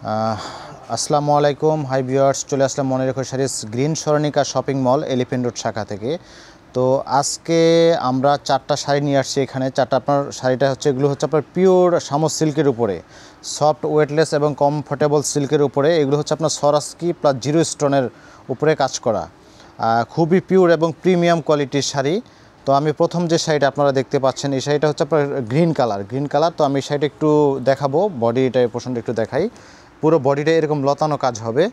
আসসালামু আলাইকুম, hi viewers. চলে আসলাম মনে রেখো Sarees Green Saranika shopping mall Elephant Road শাখা থেকে। তো আজকে আমরা 4টা শাড়ি নিয়ে আসছি এখানে। 4টা আপনার শাড়িটা হচ্ছে, এগুলো হচ্ছে আপনার পিওর শামস সিল্কের উপরে, সফট ওয়েটলেস এবং কমফোর্টেবল সিল্কের উপরে। এগুলো হচ্ছে আপনার সরাসকি প্লাস জিরো স্টোনের উপরে কাজ করা, খুবই পিওর এবং প্রিমিয়াম কোয়ালিটির শাড়ি। তো আমি প্রথম যে শাড়িটা আপনারা দেখতে পাচ্ছেন, এই শাড়িটা হচ্ছে আপনার গ্রিন কালার। তো আমি শাড়িটা একটু দেখাবো, বডিটা পোর্শন একটু দেখাই। পুরো বডিটা এরকম লতানো কাজ হবে,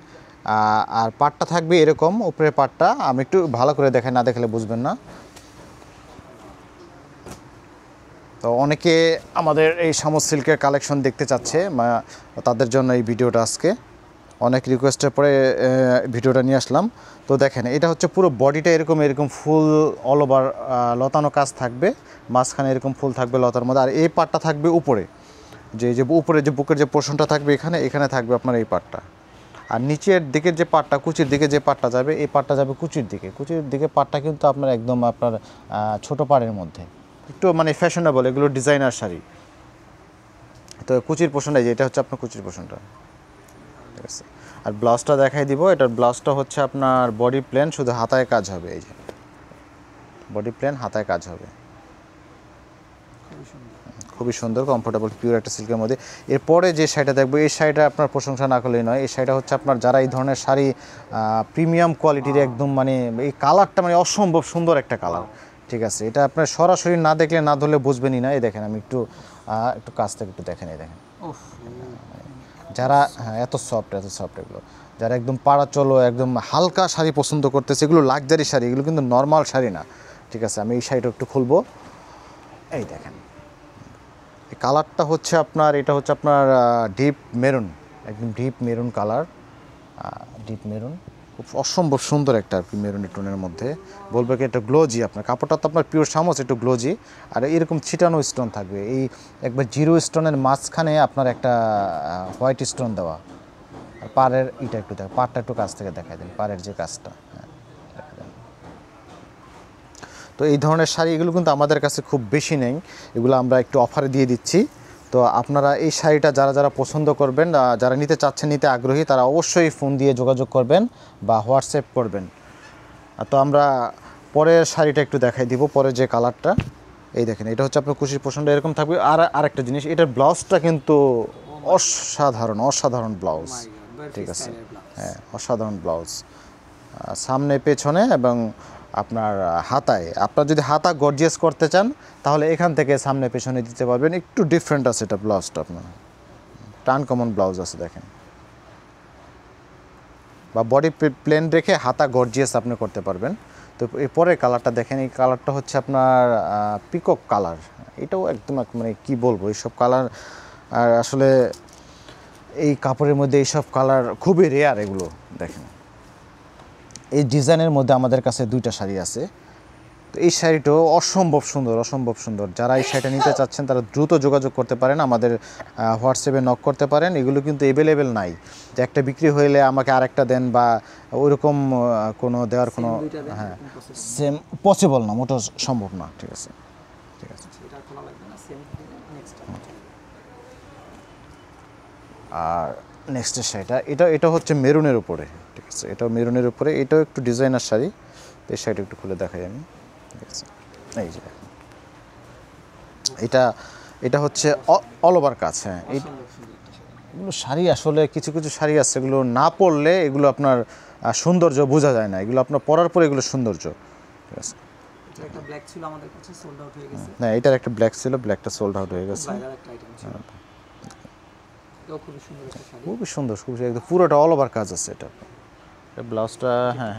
আর পাটটা থাকবে এরকম, উপরের পাটটা আমি একটু ভালো করে দেখাই, না দেখলে বুঝবেন না। তো অনেকে আমাদের এই শামস সিল্কের কালেকশন দেখতে চাচ্ছে, তাদের জন্য এই ভিডিওটা আজকে অনেক রিকোয়েস্টের পরে ভিডিওটা নিয়ে আসলাম। তো দেখেন, এটা হচ্ছে পুরো বডিটা এরকম ফুল অল ওভার লতানো কাজ থাকবে, মাঝখানে এরকম ফুল থাকবে লতার মধ্যে। আর এই পাটটা থাকবে উপরে, যে উপরে যে বুকের যে পোর্শনটা থাকবে, এখানে থাকবে আপনার এই পাটটা। আর নিচের দিকের যে পাটটা, কুচির দিকে যে পাটটা যাবে, এই পাটটা যাবে কুচির দিকে পাটটা কিন্তু আপনার একদম আপনার ছোট পাড়ের মধ্যে, একটু মানে ফ্যাশনেবল, এগুলো ডিজাইনার শাড়ি। তো কুচির পোর্শনটা, এটা হচ্ছে আপনার কুচির পোর্শনটা, ঠিক আছে। আর ব্লাউজটা দেখাই দিব। এটার ব্লাউজটা হচ্ছে আপনার বডি প্লেন, শুধু হাতায় কাজ হবে। এই যে বডি প্লেন, হাতায় কাজ হবে, খুবই সুন্দর কমফোর্টেবল পিওর একটা সিল্কের মধ্যে। এরপরে যে শাড়িটা দেখবো, এই শাড়িটা আপনার প্রশংসা না করলেই নয়। এই শাড়িটা হচ্ছে আপনার, যারা এই ধরনের শাড়ি প্রিমিয়াম কোয়ালিটির, একদম মানে এই কালারটা মানে অসম্ভব সুন্দর একটা কালার, ঠিক আছে। এটা আপনার সরাসরি না দেখলে, না ধরলে বুঝবেনই না। এই দেখেন, আমি একটু কাছ থেকে একটু দেখেন, এই দেখেন যারা এত সফট এগুলো, যারা একদম পাড়া চলো একদম হালকা শাড়ি পছন্দ করতেছে, এগুলো লাক্সারি শাড়ি, এগুলো কিন্তু নর্মাল শাড়ি না, ঠিক আছে। আমি এই শাড়িটা একটু খুলবো। এই দেখেন, এই কালারটা হচ্ছে আপনার, এটা হচ্ছে আপনার ডিপ মেরুন, একদম deep maroon colour, deep maroon, খুব অসম্ভব সুন্দর একটা আর কি মেরুনের টোনের মধ্যে। বলবো কি এটা গ্লোজি, আপনার কাপড়টা তো আপনার পিওর শামস, একটু গ্লোজি। আর এরকম ছিটানো স্টোন থাকবে, এই একবার জিরো স্টোনের মাঝখানে আপনার একটা হোয়াইট স্টোন দেওয়া। আর পাড়ের এটা একটু দেখ, পাড়টা একটু কাছ থেকে দেখাই দেন, পাড়ের যে কাজটা। তো এই ধরনের শাড়ি এগুলো কিন্তু আমাদের কাছে খুব বেশি নেই, এগুলো আমরা একটু অফারে দিয়ে দিচ্ছি। তো আপনারা এই শাড়িটা যারা পছন্দ করবেন, যারা নিতে চাচ্ছেন, নিতে আগ্রহী, তারা অবশ্যই ফোন দিয়ে যোগাযোগ করবেন বা হোয়াটসঅ্যাপ করবেন। তো আমরা পরের শাড়িটা একটু দেখাই দিব, পরের যে কালারটা। এই দেখেন, এটা হচ্ছে আপনার কুশির পোষণটা এরকম থাকবে। আর আরেকটা জিনিস, এটার ব্লাউজটা কিন্তু অসাধারণ ব্লাউজ, ঠিক আছে। হ্যাঁ, অসাধারণ ব্লাউজ, সামনে পেছনে এবং আপনার হাতায়। আপনার যদি হাতা গর্জিয়াস করতে চান, তাহলে এখান থেকে সামনে পেছনে দিতে পারবেন। একটু ডিফারেন্ট আছে এটা ব্লাউজটা, আপনার টান কমন ব্লাউজ আছে দেখেন। বা বডি প্লেন রেখে হাতা গর্জিয়াস আপনি করতে পারবেন। তো এরপরে কালারটা দেখেন, এই কালারটা হচ্ছে আপনার পিকক কালার। এটাও একদম মানে কি বলবো, এইসব কালার আর আসলে এই কাপড়ের মধ্যে এইসব কালার খুবই রেয়ার। এগুলো দেখেন, এই ডিজাইনের মধ্যে আমাদের কাছে 2টা শাড়ি আছে। তো এই শাড়িটাও অসম্ভব সুন্দর। যারা এই শাড়িটা নিতে চাচ্ছেন, তারা দ্রুত যোগাযোগ করতে পারেন, আমাদের হোয়াটসঅ্যাপে নক করতে পারেন। এগুলো কিন্তু অ্যাভেলেবেল নাই যে একটা বিক্রি হইলে আমাকে আরেকটা দেন, বা ওইরকম কোনো দেওয়ার কোনো, হ্যাঁ, সেম পসিবল না, মোটেও সম্ভব না, ঠিক আছে। আর নেক্সটের শাড়িটা, এটা হচ্ছে মেরুনের উপরে, ঠিক আছে। এটাও মেরুনের উপরে, এটাও একটু ডিজাইনার শাড়ি। তো এই শাড়িটা একটু খুলে দেখাই আমি, ঠিক আছে। এই যে এটা হচ্ছে অল ওভার কাজ। হ্যাঁ, এগুলো শাড়ি আসলে কিছু শাড়ি আছে, এগুলো না পরলে এগুলো আপনার সৌন্দর্য বোঝা যায় না, এগুলো আপনার পরার পরে এগুলো সৌন্দর্য, ঠিক আছে। একটা ব্ল্যাক ছিল আমাদের কাছে, সোল্ড আউট হয়ে গেছে। না, এটার একটা ব্ল্যাক ছিল, ব্ল্যাকটা সোল্ড আউট হয়ে গেছে। খুবই সুন্দর, একদম পুরোটা অল ওভার কাজ আছে। এটা ব্লাউজটা, হ্যাঁ,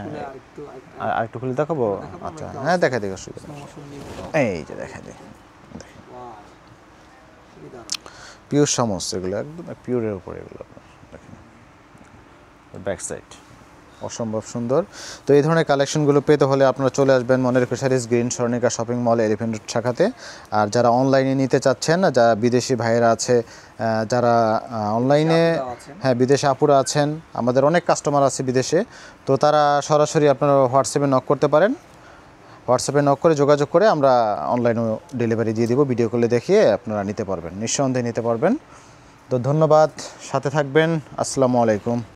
আর একটু খুলে দেখাবো। আচ্ছা, হ্যাঁ, দেখা সুবিধা। এই যে দেখা যায়, পিওর শামস, এগুলো একদম পিওরের উপরে, এগুলো দেখেন ব্যাক সাইড অসম্ভব সুন্দর। তো এই ধরনের কালেকশনগুলো পেতে হলে আপনারা চলে আসবেন মনে রেখো Sarees Green Saranika shopping mall Elephant Road শাখাতে। আর যারা অনলাইনে নিতে চাচ্ছেন, যারা বিদেশি ভাইয়েরা আছে, যারা অনলাইনে, হ্যাঁ, বিদেশে আপুরা আছেন, আমাদের অনেক কাস্টমার আছে বিদেশে, তো তারা সরাসরি আপনারা হোয়াটসঅ্যাপে নক করতে পারেন। হোয়াটসঅ্যাপে নক করে যোগাযোগ করে আমরা অনলাইনেও ডেলিভারি দিয়ে দিব, ভিডিও কলে দেখিয়ে আপনারা নিতে পারবেন, নিঃসন্দেহে নিতে পারবেন। তো ধন্যবাদ, সাথে থাকবেন। আসসালামু আলাইকুম।